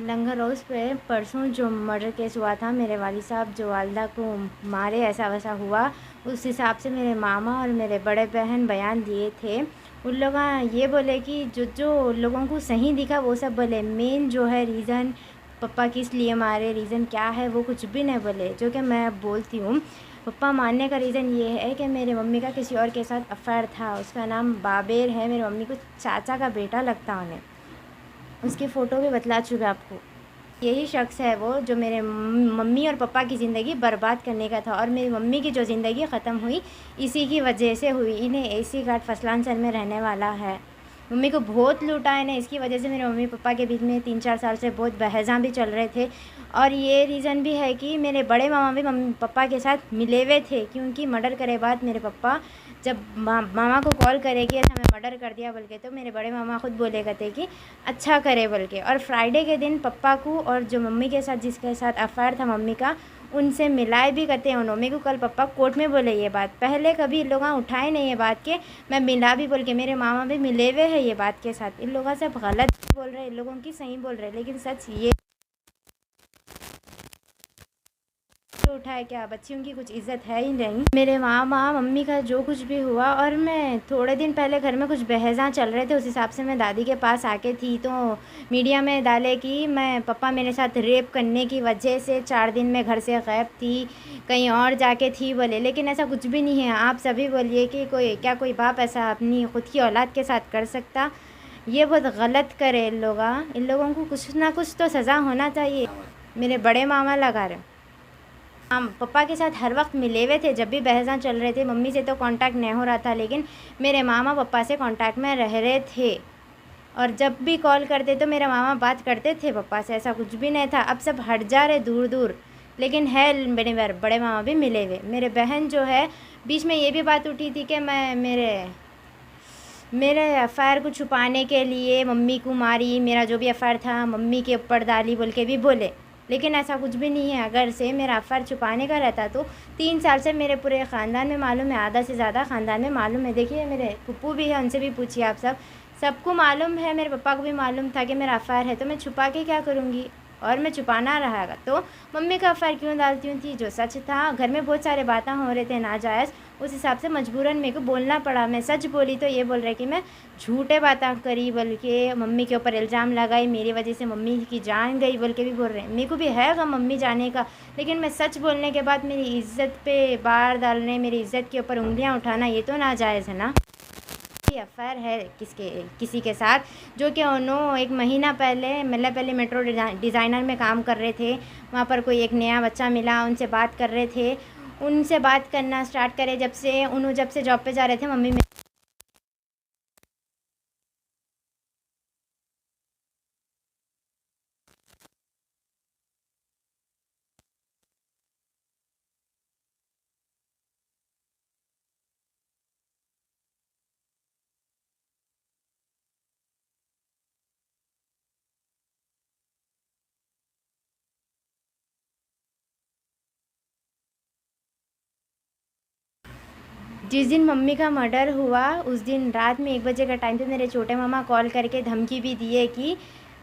लंगर house पे परसों जो मर्डर केस हुआ था, मेरे वालिद साहब जो वालदा को मारे, ऐसा वैसा हुआ, उस हिसाब से मेरे मामा और मेरे बड़े बहन बयान दिए थे। उन लोग ये बोले कि जो जो लोगों को सही दिखा वो सब बोले। मेन जो है रीज़न पप्पा किस लिए मारे, रीज़न क्या है, वो कुछ भी नहीं बोले, जो कि मैं बोलती हूँ। पप्पा मारने का रीज़न ये है कि मेरी मम्मी का किसी और के साथ अफेयर था। उसका नाम बाबेर है, मेरी मम्मी को चाचा का बेटा लगता उन्हें। उसकी फ़ोटो भी बतला चुका आपको। यही शख्स है वो जो मेरे मम्मी और पापा की ज़िंदगी बर्बाद करने का था, और मेरी मम्मी की जो ज़िंदगी ख़त्म हुई इसी की वजह से हुई। इन्हें एसी घाट फसलांचल में रहने वाला है। मम्मी को बहुत लूटा इन्हें, इसकी वजह से मेरे मम्मी पापा के बीच में 3-4 साल से बहुत बहज़ां भी चल रहे थे। और ये रीज़न भी है कि मेरे बड़े मामा भी मम्मी पापा के साथ मिले हुए थे, क्योंकि मर्डर करे बाद मेरे पापा जब मामा को कॉल करे कि ऐसा मैं मर्डर कर दिया बोल के, तो मेरे बड़े मामा खुद बोले करते कि अच्छा करे बोल के। और फ्राइडे के दिन पप्पा को और जो मम्मी के साथ जिसके साथ अफेयर था मम्मी का, उनसे मिलाए भी करते हैं उन्होंने। मेरे को कल पप्पा कोर्ट में बोले ये बात, पहले कभी इन लोग उठाए नहीं ये बात के मैं मिला भी बोल के। मेरे मामा भी मिले हुए हैं ये बात के साथ। इन लोगों से गलत बोल रहे हैं, इन लोगों की सही बोल रहे हैं, लेकिन सच ये उठाए क्या, बच्चियों की कुछ इज्जत है ही नहीं। मेरे मामा मम्मी का जो कुछ भी हुआ, और मैं थोड़े दिन पहले घर में कुछ बहज़ां चल रहे थे, उस हिसाब से मैं दादी के पास आके थी, तो मीडिया में डाले कि मैं पापा मेरे साथ रेप करने की वजह से 4 दिन में घर से गायब थी, कहीं और जाके थी बोले। लेकिन ऐसा कुछ भी नहीं है। आप सभी बोलिए कि कोई बाप ऐसा अपनी खुद की औलाद के साथ कर सकता? ये बहुत गलत करे इन लोगों को कुछ ना कुछ तो सज़ा होना चाहिए। मेरे बड़े मामा लगा रहे, हम पापा के साथ हर वक्त मिले हुए थे। जब भी बहज़ां चल रहे थे, मम्मी से तो कांटेक्ट नहीं हो रहा था, लेकिन मेरे मामा पापा से कांटेक्ट में रह रहे थे। और जब भी कॉल करते तो मेरे मामा बात करते थे पापा से, ऐसा कुछ भी नहीं था। अब सब हट जा रहे दूर दूर, लेकिन है मेरे बड़े मामा भी मिले हुए। मेरे बहन जो है, बीच में ये भी बात उठी थी कि मैं मेरे अफेयर को छुपाने के लिए मम्मी को मारी, मेरा जो भी अफेयर था मम्मी के ऊपर डाली बोल के भी बोले, लेकिन ऐसा कुछ भी नहीं है। अगर से मेरा अफेयर छुपाने का रहता तो 3 साल से मेरे पूरे ख़ानदान में मालूम है, आधा से ज़्यादा ख़ानदान में मालूम है। देखिए मेरे फूफू भी है, उनसे भी पूछिए आप सबको मालूम है। मेरे पापा को भी मालूम था कि मेरा अफेयर है, तो मैं छुपा के क्या करूँगी? और मैं छुपाना रहेगा तो मम्मी का अफेयर क्यों डालती हूँ थी? जो सच था, घर में बहुत सारे बातें हो रहे थे नाजायज़, उस हिसाब से मजबूरन मेरे को बोलना पड़ा। मैं सच बोली तो ये बोल रहे कि मैं झूठे बातें करी बोल के, मम्मी के ऊपर इल्ज़ाम लगाई, मेरी वजह से मम्मी की जान गई बोल के भी बोल रहे हैं। मेरे को भी है गम मम्मी जाने का, लेकिन मैं सच बोलने के बाद मेरी इज़्ज़त पे बार डालने, मेरी इज़्ज़त के ऊपर उंगलियां उठाना, ये तो नाजायज़ है ना। अफेयर है किसी के साथ, जो कि उन्होंने 1 महीना पहले मतलब पहले मेट्रो डिज़ाइनर में काम कर रहे थे। वहाँ पर कोई एक नया बच्चा मिला, उनसे बात कर रहे थे। उनसे बात करना स्टार्ट करे जब से जॉब पे जा रहे थे, मम्मी जिस दिन मम्मी का मर्डर हुआ उस दिन रात में 1 बजे का टाइम पे मेरे छोटे मामा कॉल करके धमकी भी दिए कि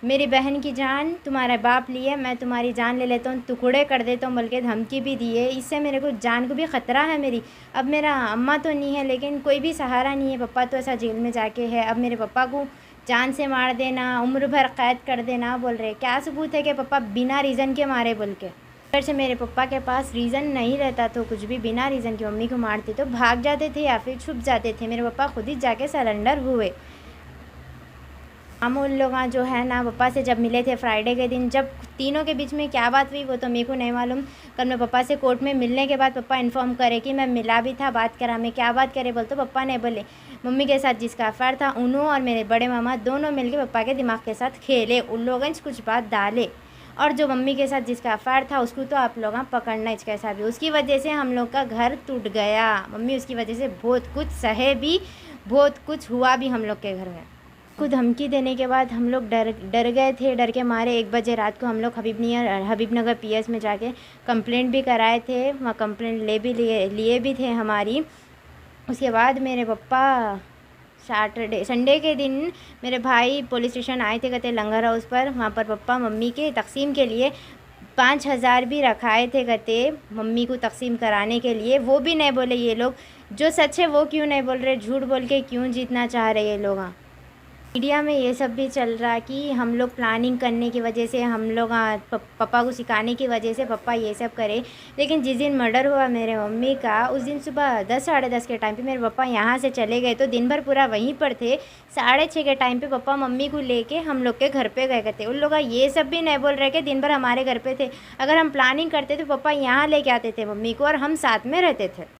मेरी बहन की जान तुम्हारा बाप लिए, मैं तुम्हारी जान ले लेता हूँ, टुकड़े कर देता हूँ, बल्कि धमकी भी दिए। इससे मेरे को जान को भी ख़तरा है मेरी। अब मेरा अम्मा तो नहीं है, लेकिन कोई भी सहारा नहीं है। पापा तो ऐसा जेल में जाके है, अब मेरे पापा को जान से मार देना, उम्र भर कैद कर देना बोल रहे। क्या सबूत है कि पापा बिना रीज़न के मारे बोल के? अगर से मेरे पापा के पास रीज़न नहीं रहता तो कुछ भी बिना रीज़न के मम्मी को मारते तो भाग जाते थे या फिर छुप जाते थे। मेरे पापा खुद ही जाके सरेंडर हुए। हम उन लोग जो है ना पापा से जब मिले थे फ्राइडे के दिन, जब तीनों के बीच में क्या बात हुई वो तो मेरे को नहीं मालूम। कल मैं पापा से कोर्ट में मिलने के बाद पापा इन्फॉर्म करे कि मैं मिला भी था, बात करा। मैं क्या बात करे बोल तो पापा ने बोले मम्मी के साथ जिसका अफेयर था उन्हों और मेरे बड़े मामा दोनों मिलके पापा के दिमाग के साथ खेले, उन लोगों ने कुछ बात डाले। और जो मम्मी के साथ जिसका अफेयर था उसको तो आप लोग पकड़ना कैसा भी। उसकी वजह से हम लोग का घर टूट गया। मम्मी उसकी वजह से बहुत कुछ सहे भी, बहुत कुछ हुआ भी हम लोग के घर में। को धमकी देने के बाद हम लोग डर गए थे। डर के मारे 1 बजे रात को हम लोग हबीबनगर पीएस में जाके कंप्लेंट भी कराए थे। वहाँ कंप्लेंट लिए भी थे हमारी। उसके बाद मेरे पापा सैटरडे संडे के दिन मेरे भाई पुलिस स्टेशन आए थे, कहते लंगर हाउस पर, वहाँ पर पप्पा मम्मी के तकसीम के लिए 5,000 भी रखाए थे, कहते मम्मी को तकसीम कराने के लिए। वो भी नहीं बोले ये लोग, जो सच है वो क्यों नहीं बोल रहे, झूठ बोल के क्यों जीतना चाह रहे ये लोग। हाँ, मीडिया में ये सब भी चल रहा कि हम लोग प्लानिंग करने की वजह से, हम लोग पापा को सिखाने की वजह से पापा ये सब करे। लेकिन जिस दिन मर्डर हुआ मेरे मम्मी का, उस दिन सुबह 10 साढ़े 10 के टाइम पे मेरे पापा यहाँ से चले गए, तो दिन भर पूरा वहीं पर थे। 6:30 के टाइम पे पापा मम्मी को लेके हम लोग के घर पे गए थे। उन लोग ये सब भी नहीं बोल रहे कि दिन भर हमारे घर पे थे। अगर हम प्लानिंग करते तो पापा यहाँ लेके आते थे मम्मी को और हम साथ में रहते थे।